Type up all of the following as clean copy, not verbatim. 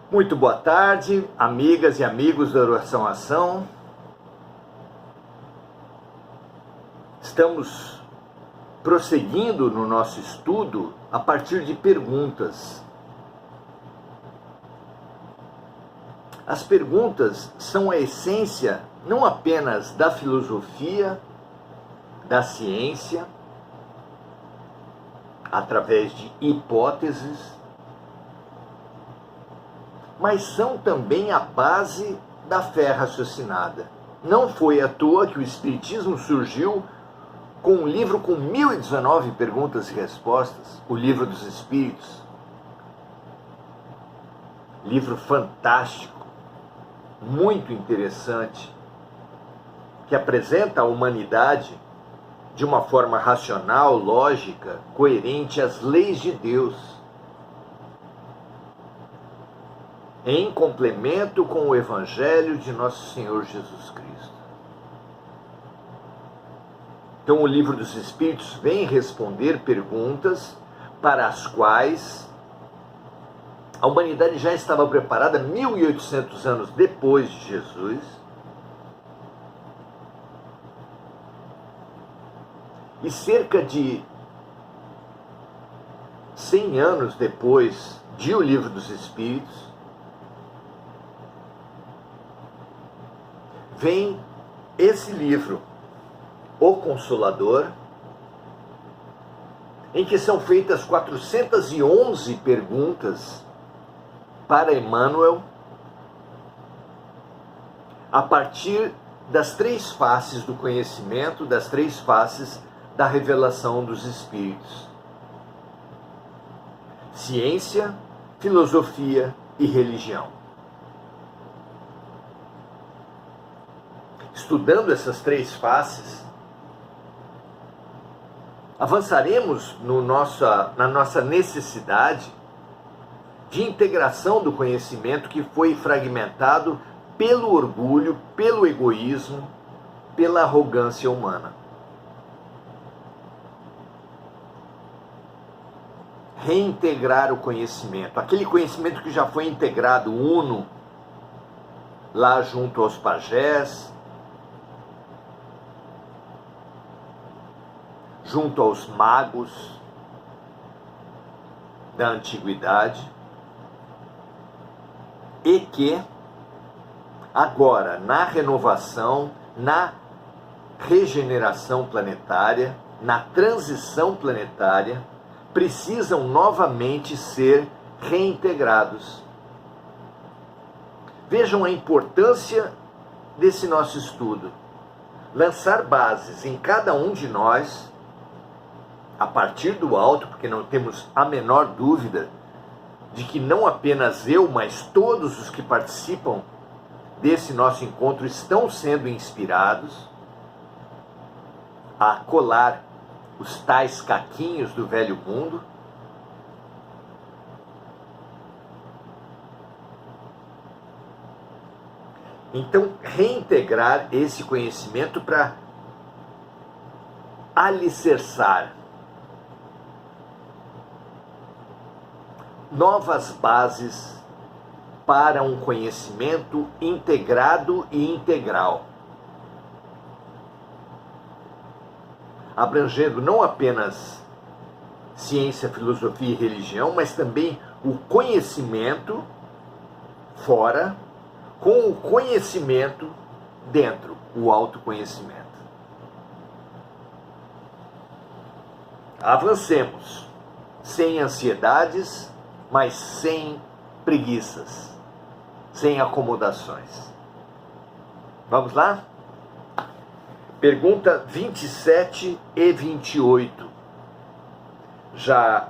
Muito boa tarde, amigas e amigos da Oração Ação. Estamos prosseguindo no nosso estudo a partir de perguntas. As perguntas são a essência não apenas da filosofia, da ciência, através de hipóteses, mas são também a base da fé raciocinada. Não foi à toa que o Espiritismo surgiu com um livro com 1019 perguntas e respostas, o Livro dos Espíritos. Livro fantástico, muito interessante, que apresenta a humanidade de uma forma racional, lógica, coerente às leis de Deus, em complemento com o Evangelho de Nosso Senhor Jesus Cristo. Então, o Livro dos Espíritos vem responder perguntas para as quais a humanidade já estava preparada 1800 anos depois de Jesus, e cerca de 100 anos depois de O Livro dos Espíritos, vem esse livro, O Consolador, em que são feitas 411 perguntas para Emmanuel, a partir das três faces do conhecimento, das três faces da revelação dos Espíritos: ciência, filosofia e religião. Estudando essas três faces, avançaremos na nossa necessidade de integração do conhecimento que foi fragmentado pelo orgulho, pelo egoísmo, pela arrogância humana. Reintegrar o conhecimento, aquele conhecimento que já foi integrado, uno, lá junto aos pajés, junto aos magos da antiguidade, e que agora, na renovação, na regeneração planetária, na transição planetária, precisam novamente ser reintegrados. Vejam a importância desse nosso estudo. Lançar bases em cada um de nós, a partir do alto, porque não temos a menor dúvida de que não apenas eu, mas todos os que participam desse nosso encontro estão sendo inspirados a colar os tais caquinhos do velho mundo. Então, reintegrar esse conhecimento para alicerçar novas bases para um conhecimento integrado e integral, abrangendo não apenas ciência, filosofia e religião, mas também o conhecimento fora, com o conhecimento dentro, o autoconhecimento. Avancemos, sem ansiedades, mas sem preguiças, sem acomodações. Vamos lá? Pergunta 27 e 28. Já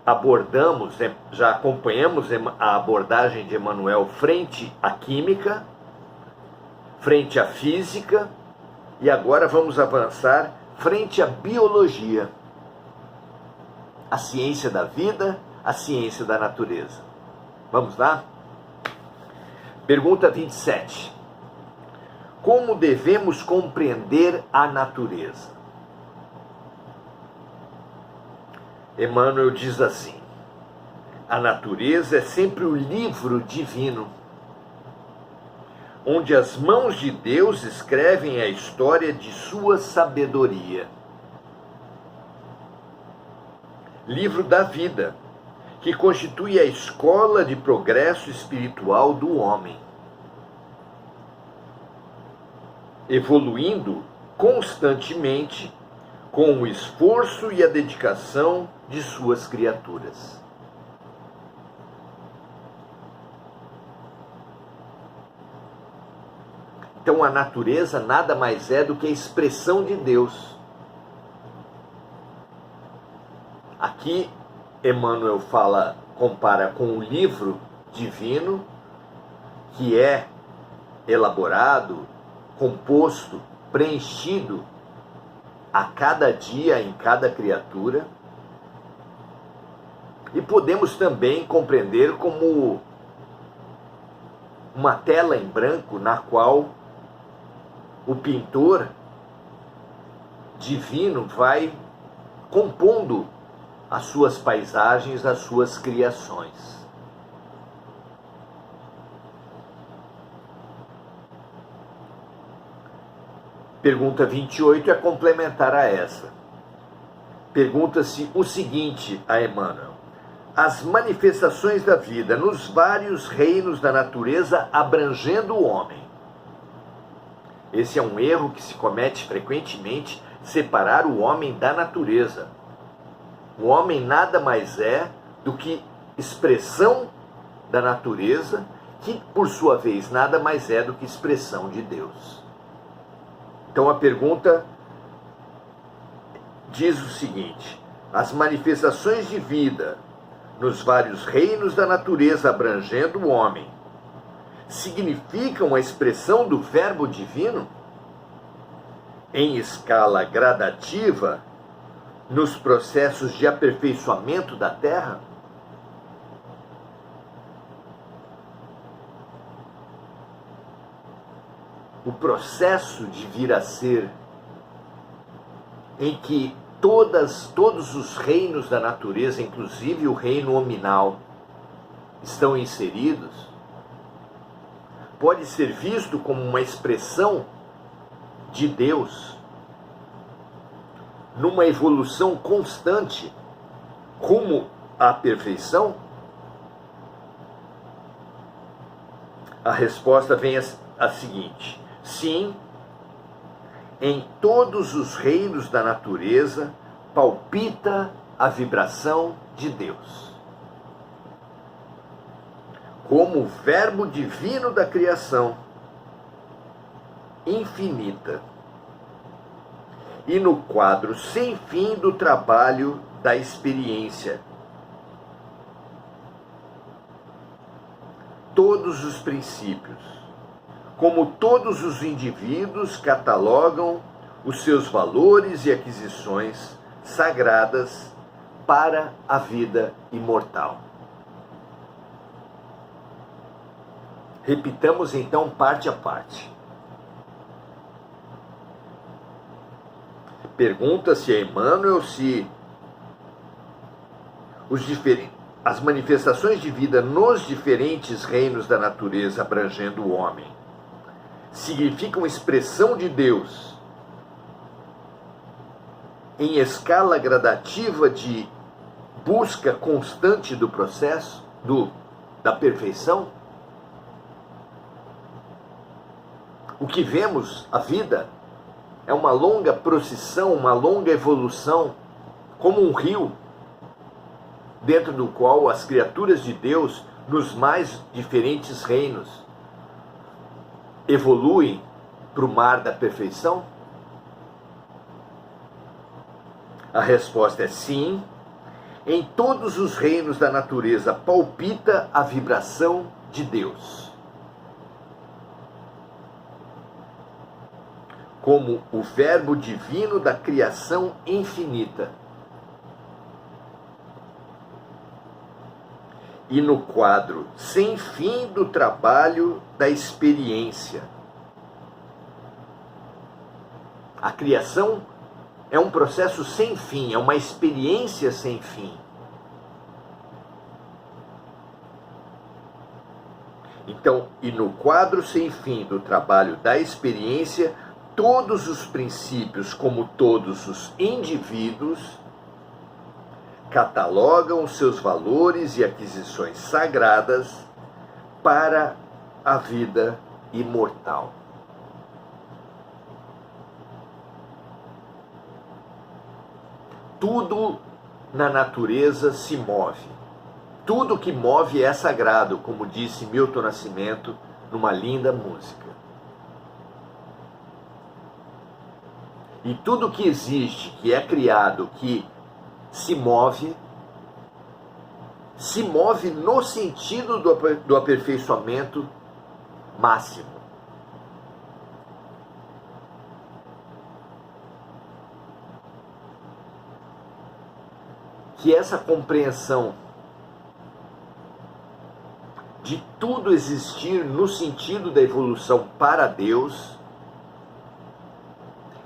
abordamos, já acompanhamos a abordagem de Emmanuel frente à química, frente à física, e agora vamos avançar frente à biologia, a ciência da vida, a ciência da natureza. Vamos lá? Pergunta 27. Como devemos compreender a natureza? Emmanuel diz assim: A natureza é sempre o livro divino, onde as mãos de Deus escrevem a história de sua sabedoria. Livro da vida, que constitui a escola de progresso espiritual do homem, evoluindo constantemente com o esforço e a dedicação de suas criaturas. Então a natureza nada mais é do que a expressão de Deus. Aqui Emmanuel compara com o livro divino, que é elaborado, composto, preenchido a cada dia em cada criatura. E podemos também compreender como uma tela em branco na qual o pintor divino vai compondo as suas paisagens, as suas criações. Pergunta 28 é complementar a essa. Pergunta-se o seguinte a Emmanuel: as manifestações da vida nos vários reinos da natureza abrangendo o homem. Esse é um erro que se comete frequentemente, separar o homem da natureza. O homem nada mais é do que expressão da natureza, que por sua vez nada mais é do que expressão de Deus. Então a pergunta diz o seguinte: as manifestações de vida nos vários reinos da natureza abrangendo o homem significam a expressão do Verbo divino em escala gradativa nos processos de aperfeiçoamento da Terra? O processo de vir a ser, em que todos os reinos da natureza, inclusive o reino nominal, estão inseridos, pode ser visto como uma expressão de Deus numa evolução constante rumo à perfeição? A resposta vem a seguinte: sim, em todos os reinos da natureza palpita a vibração de Deus. Como o Verbo divino da criação infinita, e no quadro sem fim do trabalho da experiência. Todos os princípios, como todos os indivíduos, catalogam os seus valores e aquisições sagradas para a vida imortal. Repitamos então parte a parte. Pergunta-se a Emmanuel se as manifestações de vida nos diferentes reinos da natureza abrangendo o homem significam expressão de Deus em escala gradativa de busca constante do processo da perfeição? O que vemos, a vida, é uma longa procissão, uma longa evolução, como um rio, dentro do qual as criaturas de Deus, nos mais diferentes reinos, evoluem para o mar da perfeição? A resposta é sim. Em todos os reinos da natureza palpita a vibração de Deus. Como o Verbo divino da criação infinita. E no quadro sem fim do trabalho da experiência. A criação é um processo sem fim, é uma experiência sem fim. Então, e no quadro sem fim do trabalho da experiência, todos os princípios, como todos os indivíduos, catalogam os seus valores e aquisições sagradas para a vida imortal. Tudo na natureza se move. Tudo que move é sagrado, como disse Milton Nascimento numa linda música. E tudo que existe, que é criado, que se move no sentido do aperfeiçoamento máximo. Que essa compreensão de tudo existir no sentido da evolução para Deus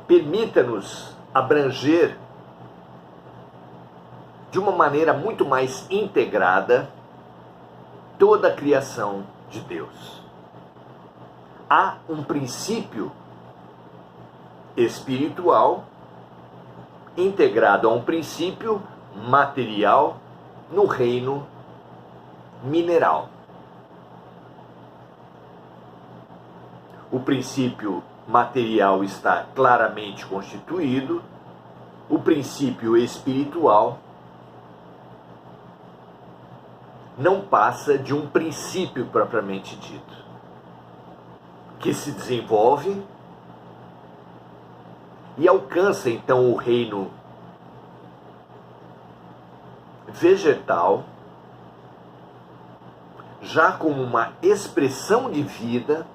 permita-nos abranger de uma maneira muito mais integrada toda a criação de Deus. Há um princípio espiritual integrado a um princípio material no reino mineral. O princípio material está claramente constituído, o princípio espiritual não passa de um princípio propriamente dito, que se desenvolve e alcança então o reino vegetal, já como uma expressão de vida,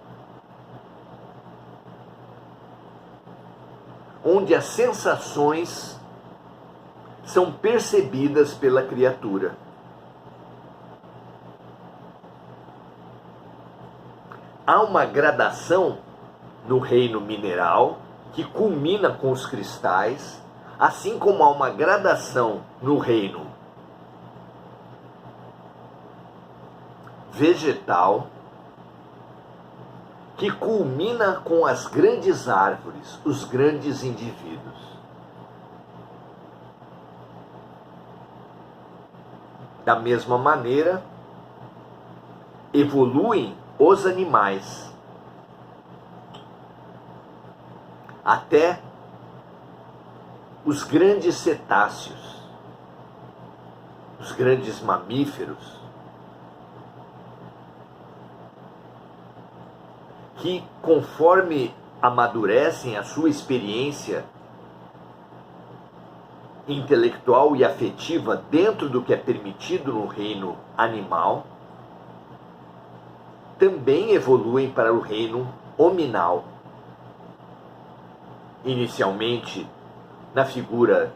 onde as sensações são percebidas pela criatura. Há uma gradação no reino mineral que culmina com os cristais, assim como há uma gradação no reino vegetal que culmina com as grandes árvores, os grandes indivíduos. Da mesma maneira, evoluem os animais, até os grandes cetáceos, os grandes mamíferos, que, conforme amadurecem a sua experiência intelectual e afetiva dentro do que é permitido no reino animal, também evoluem para o reino hominal. Inicialmente, na figura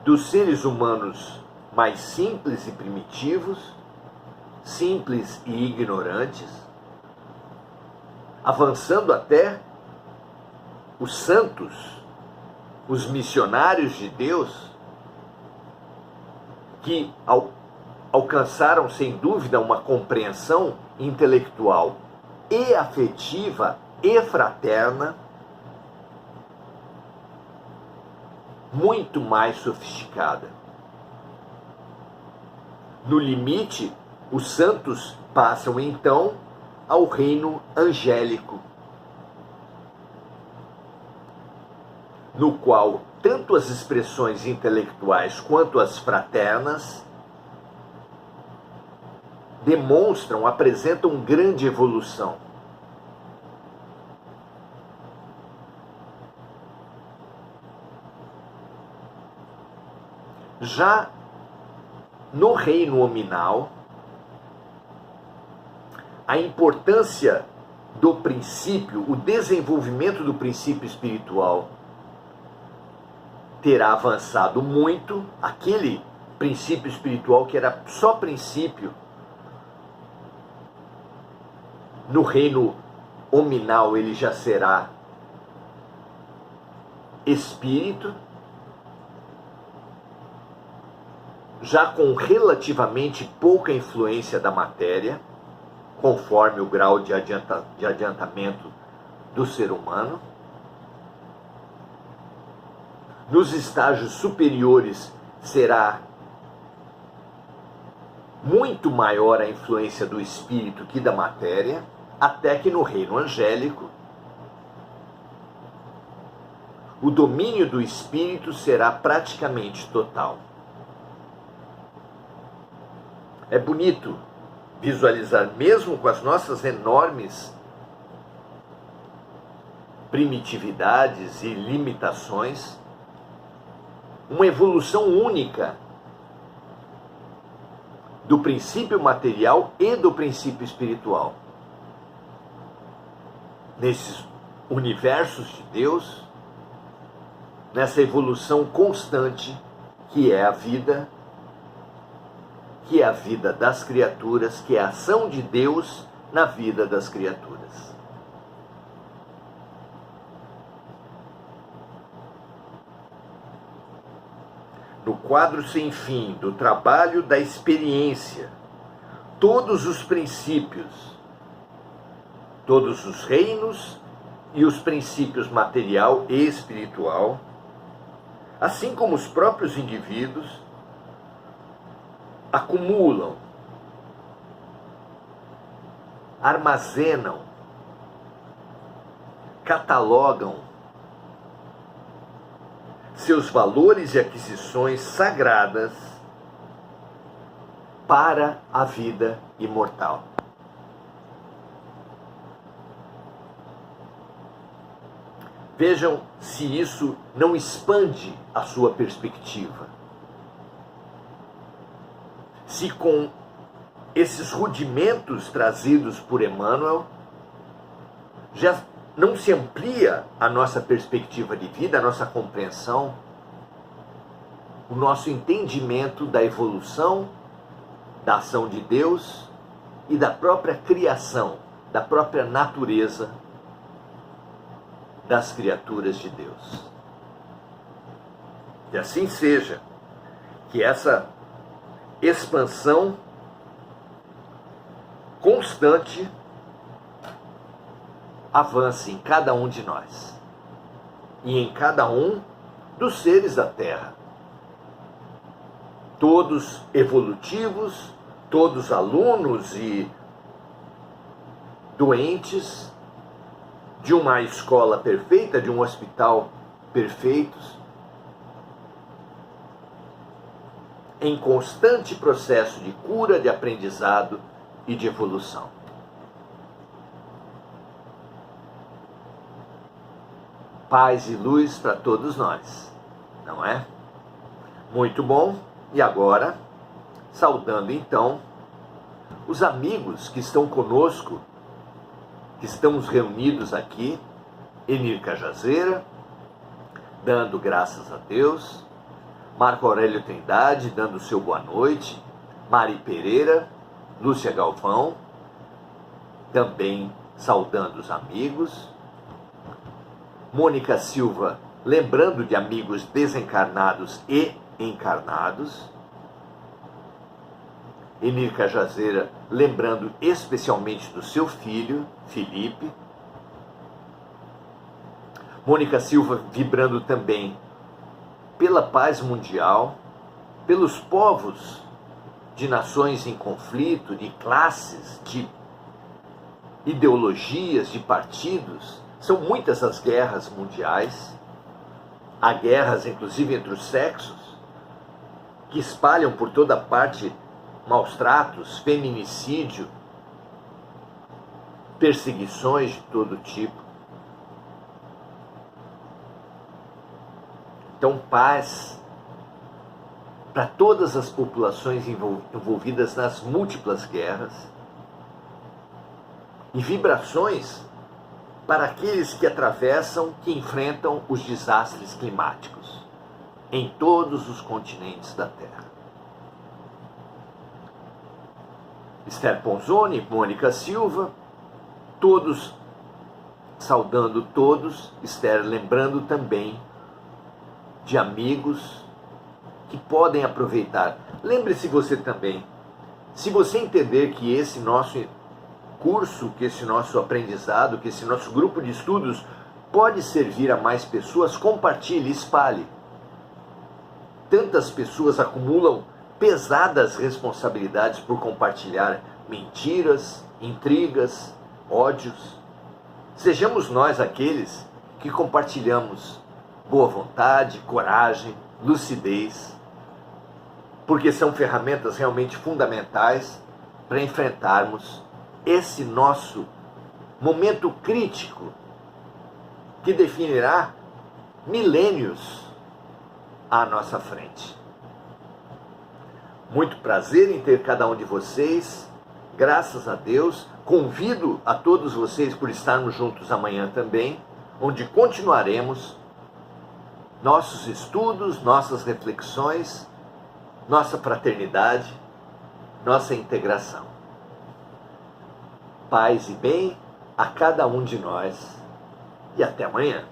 dos seres humanos mais simples e primitivos, simples e ignorantes, avançando até os santos, os missionários de Deus, que alcançaram sem dúvida uma compreensão intelectual e afetiva e fraterna muito mais sofisticada. No limite, os santos passam então ao reino angélico, no qual tanto as expressões intelectuais quanto as fraternas apresentam grande evolução. Já no reino hominal, a importância do princípio, o desenvolvimento do princípio espiritual terá avançado muito. Aquele princípio espiritual que era só princípio, no reino hominal ele já será espírito, já com relativamente pouca influência da matéria. conforme o grau de adiantamento do ser humano. Nos estágios superiores será muito maior a influência do espírito que da matéria, até que no reino angélico o domínio do espírito será praticamente total. É bonito visualizar, mesmo com as nossas enormes primitividades e limitações, uma evolução única do princípio material e do princípio espiritual. Nesses universos de Deus, nessa evolução constante que é a vida das criaturas, que é a ação de Deus na vida das criaturas. No quadro sem fim do trabalho da experiência, todos os princípios, todos os reinos e os princípios material e espiritual, assim como os próprios indivíduos, acumulam, armazenam, catalogam seus valores e aquisições sagradas para a vida imortal. Vejam se isso não expande a sua perspectiva. Se com esses rudimentos trazidos por Emmanuel, já não se amplia a nossa perspectiva de vida, a nossa compreensão, o nosso entendimento da evolução, da ação de Deus e da própria criação, da própria natureza das criaturas de Deus. Que assim seja, que essa expansão constante avance em cada um de nós e em cada um dos seres da Terra. Todos evolutivos, todos alunos e doentes de uma escola perfeita, de um hospital perfeitos, em constante processo de cura, de aprendizado e de evolução. Paz e luz para todos nós, não é? Muito bom. E agora, saudando então os amigos que estão conosco, que estamos reunidos aqui, Enir Cajazeira, dando graças a Deus, Marco Aurélio Trindade, dando seu boa noite, Mari Pereira, Lúcia Galvão, também saudando os amigos, Mônica Silva, lembrando de amigos desencarnados e encarnados, Enir Cajazeira, lembrando especialmente do seu filho, Felipe, Mônica Silva vibrando também pela paz mundial, pelos povos de nações em conflito, de classes, de ideologias, de partidos. São muitas as guerras mundiais, há guerras inclusive entre os sexos, que espalham por toda parte maus tratos, feminicídio, perseguições de todo tipo. Então, paz para todas as populações envolvidas nas múltiplas guerras e vibrações para aqueles que atravessam, que enfrentam os desastres climáticos em todos os continentes da Terra. Esther Ponzoni, Mônica Silva, todos saudando todos, Esther lembrando também de amigos que podem aproveitar. Lembre-se você também, se você entender que esse nosso curso, que esse nosso aprendizado, que esse nosso grupo de estudos pode servir a mais pessoas, compartilhe, espalhe. Tantas pessoas acumulam pesadas responsabilidades por compartilhar mentiras, intrigas, ódios. Sejamos nós aqueles que compartilhamos boa vontade, coragem, lucidez, porque são ferramentas realmente fundamentais para enfrentarmos esse nosso momento crítico que definirá milênios à nossa frente. Muito prazer em ter cada um de vocês, graças a Deus. Convido a todos vocês por estarmos juntos amanhã também, onde continuaremos nossos estudos, nossas reflexões, nossa fraternidade, nossa integração. Paz e bem a cada um de nós e até amanhã.